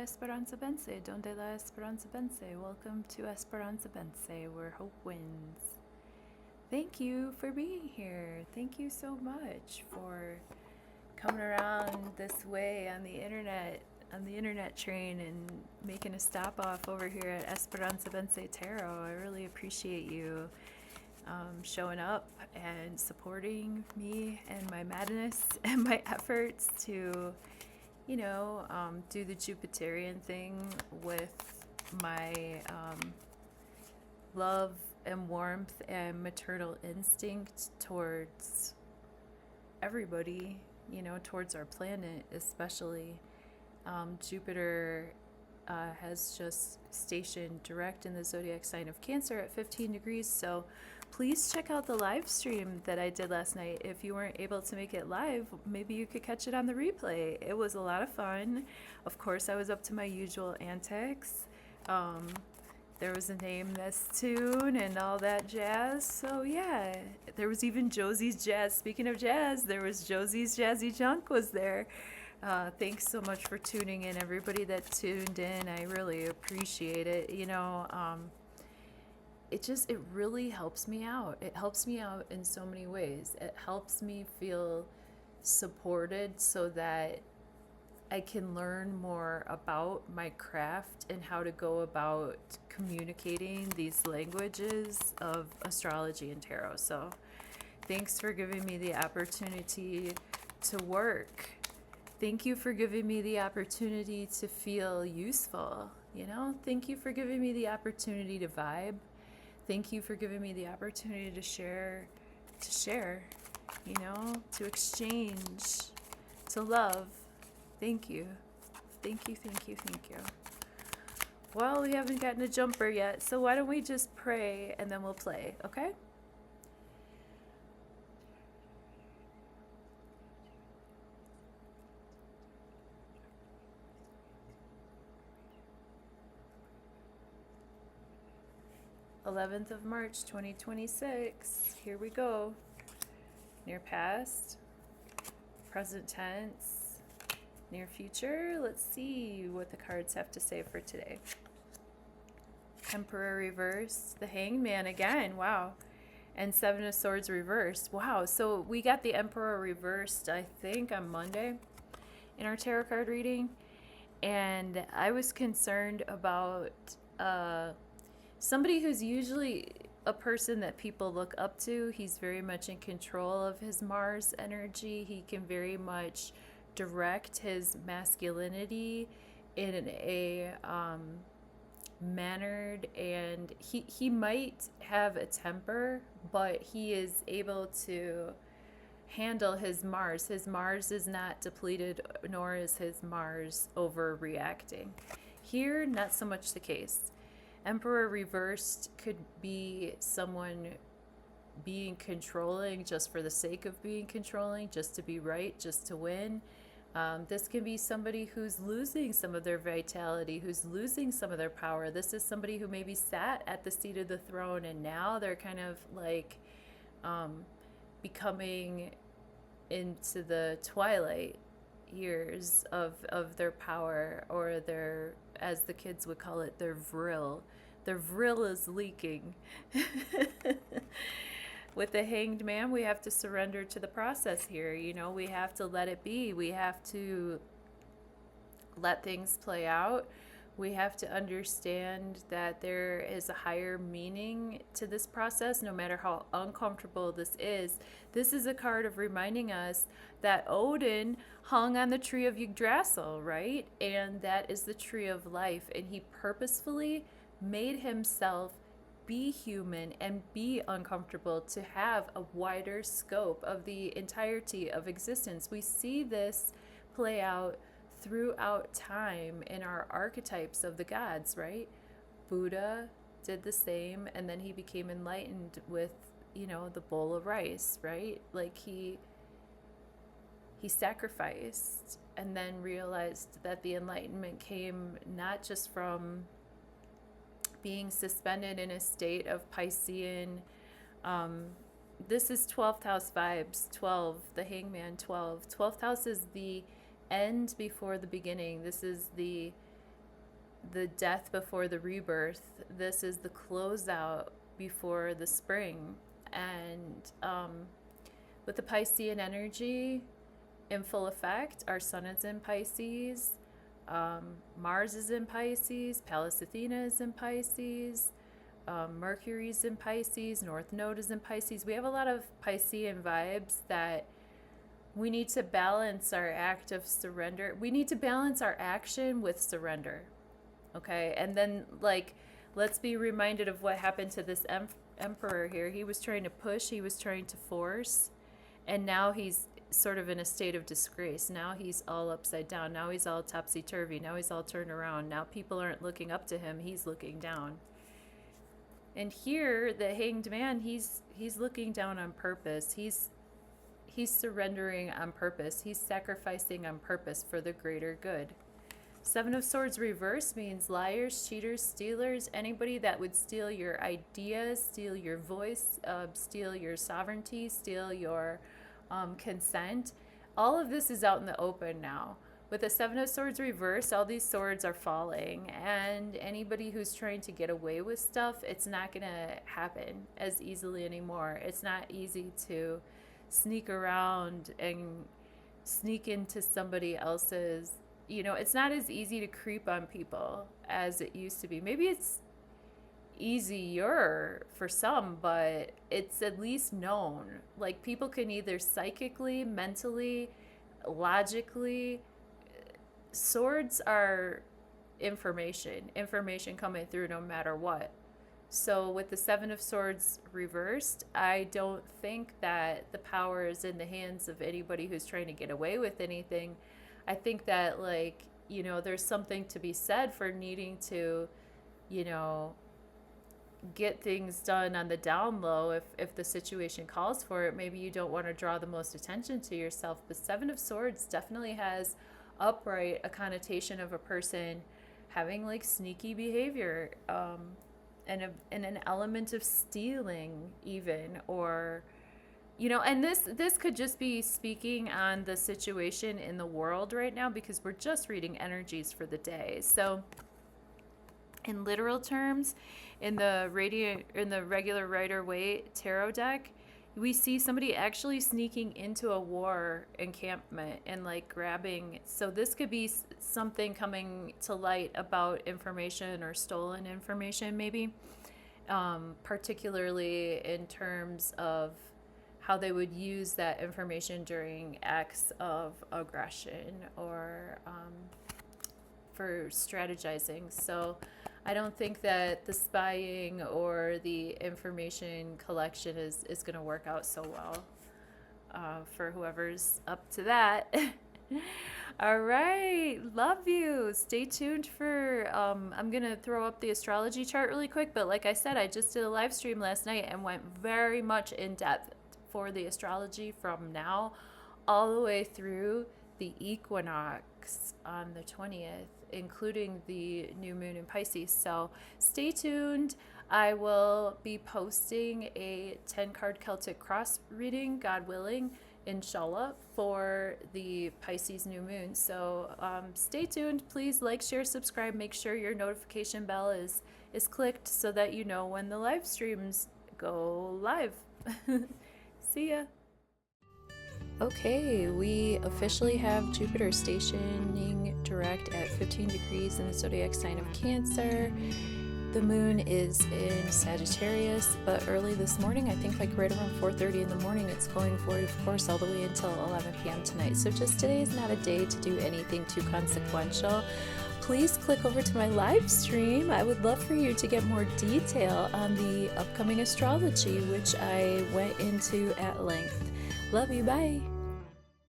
Esperanza Bense? Donde la Esperanza Bense? Welcome to Esperanza Bense, where hope wins. Thank you for being here. Thank you so much for coming around this way on the internet train and making a stop off over here at Esperanza Bense Tarot. I really appreciate you showing up and supporting me and my madness and my efforts to do the Jupiterian thing with my love and warmth and maternal instinct towards everybody, towards our planet especially. Jupiter has just stationed direct in the zodiac sign of Cancer at 15 degrees, so please check out the live stream that I did last night. If you weren't able to make it live, maybe you could catch it on the replay. It was a lot of fun. Of course, I was up to my usual antics. There was a name this tune and all that jazz. So yeah, there was even Josie's Jazz. Speaking of jazz, there was Josie's Jazzy Junk was there. Thanks so much for tuning in, everybody that tuned in. I really appreciate it. It really helps me out. It helps me out in so many ways. It helps me feel supported so that I can learn more about my craft and how to go about communicating these languages of astrology and tarot. So thanks for giving me the opportunity to work. Thank you for giving me the opportunity to feel useful. Thank you for giving me the opportunity to vibe. Thank you for giving me the opportunity to share, to exchange, to love. Thank you. Thank you, thank you, thank you. Well, we haven't gotten a jumper yet, so why don't we just pray and then we'll play, okay? March 11th, 2026. Here we go. Near past, present tense, near future. Let's see what the cards have to say for today. Emperor reversed, the Hanged Man again. Wow. And Seven of Swords reversed. Wow. So we got the Emperor reversed, I think, on Monday in our tarot card reading. And I was concerned about somebody who's usually a person that people look up to. He's very much in control of his Mars energy. He can very much direct his masculinity in a mannered, and he might have a temper, but he is able to handle his Mars. His Mars is not depleted, nor is his Mars overreacting. Here, not so much the case. Emperor reversed could be someone being controlling just for the sake of being controlling, just to be right, just to win. This can be somebody who's losing some of their vitality, who's losing some of their power. This is somebody who maybe sat at the seat of the throne and now they're kind of like becoming into the twilight years of their power, or their, as the kids would call it, their vril. Their vril is leaking. With the Hanged Man, we have to surrender to the process here. We have to let it be. We have to let things play out. We have to understand that there is a higher meaning to this process, no matter how uncomfortable this is. This is a card of reminding us that Odin hung on the tree of Yggdrasil, right? And that is the tree of life. And he purposefully made himself be human and be uncomfortable to have a wider scope of the entirety of existence. We see this play out throughout time in our archetypes of the gods, right? Buddha did the same, and then he became enlightened with, the bowl of rice, right? Like he sacrificed and then realized that the enlightenment came not just from being suspended in a state of Piscean. This is 12th house vibes. 12, the Hangman. 12th house is the end before the beginning. This is the the death before the rebirth. This is the closeout before the spring. And with the Piscean energy in full effect, our sun is in Pisces, Mars is in Pisces, Pallas Athena is in Pisces, Mercury's in Pisces, North Node is in Pisces. We have a lot of Piscean vibes that we need to balance our act of surrender. We need to balance our action with surrender. Okay? And then, like, let's be reminded of what happened to this emperor here. He was trying to push, he was trying to force, and now he's sort of in a state of disgrace. Now he's all upside down. Now he's all topsy-turvy. Now he's all turned around. Now people aren't looking up to him. He's looking down. And here, the Hanged Man, he's looking down on purpose. He's surrendering on purpose. He's sacrificing on purpose for the greater good. Seven of Swords reverse means liars, cheaters, stealers, anybody that would steal your ideas, steal your voice, steal your sovereignty, steal your consent. All of this is out in the open now. With the Seven of Swords reverse, all these swords are falling, and anybody who's trying to get away with stuff, it's not going to happen as easily anymore. It's not easy to sneak around and sneak into somebody else's, it's not as easy to creep on people as it used to be. Maybe it's easier for some, but it's at least known. Like, people can either psychically, mentally, logically. Swords are information coming through no matter what. So with the Seven of Swords reversed, I don't think that the power is in the hands of anybody who's trying to get away with anything. I think that, there's something to be said for needing to, get things done on the down low if the situation calls for it. Maybe you don't want to draw the most attention to yourself, but Seven of Swords definitely has upright a connotation of a person having sneaky behavior, and an element of stealing even, or and this could just be speaking on the situation in the world right now, because we're just reading energies for the day. So in literal terms, in the regular Rider-Waite Tarot deck, we see somebody actually sneaking into a war encampment and grabbing. So this could be something coming to light about information or stolen information, maybe, particularly in terms of how they would use that information during acts of aggression or for strategizing. So I don't think that the spying or the information collection is going to work out so well for whoever's up to that. All right. Love you. Stay tuned for, I'm going to throw up the astrology chart really quick. But like I said, I just did a live stream last night and went very much in depth for the astrology from now all the way through the equinox on the 20th, including the new moon in Pisces. So stay tuned. I will be posting a 10-card Celtic cross reading, God willing, inshallah, for the Pisces new moon. So stay tuned. Please like, share, subscribe. Make sure your notification bell is clicked so that you know when the live streams go live. See ya. Okay, we officially have Jupiter stationing direct at 15 degrees in the zodiac sign of Cancer. The moon is in Sagittarius, but early this morning, I think right around 4:30 in the morning, it's going forward, of course, all the way until 11 p.m. tonight. So just today is not a day to do anything too consequential. Please click over to my live stream. I would love for you to get more detail on the upcoming astrology, which I went into at length. Love you. Bye.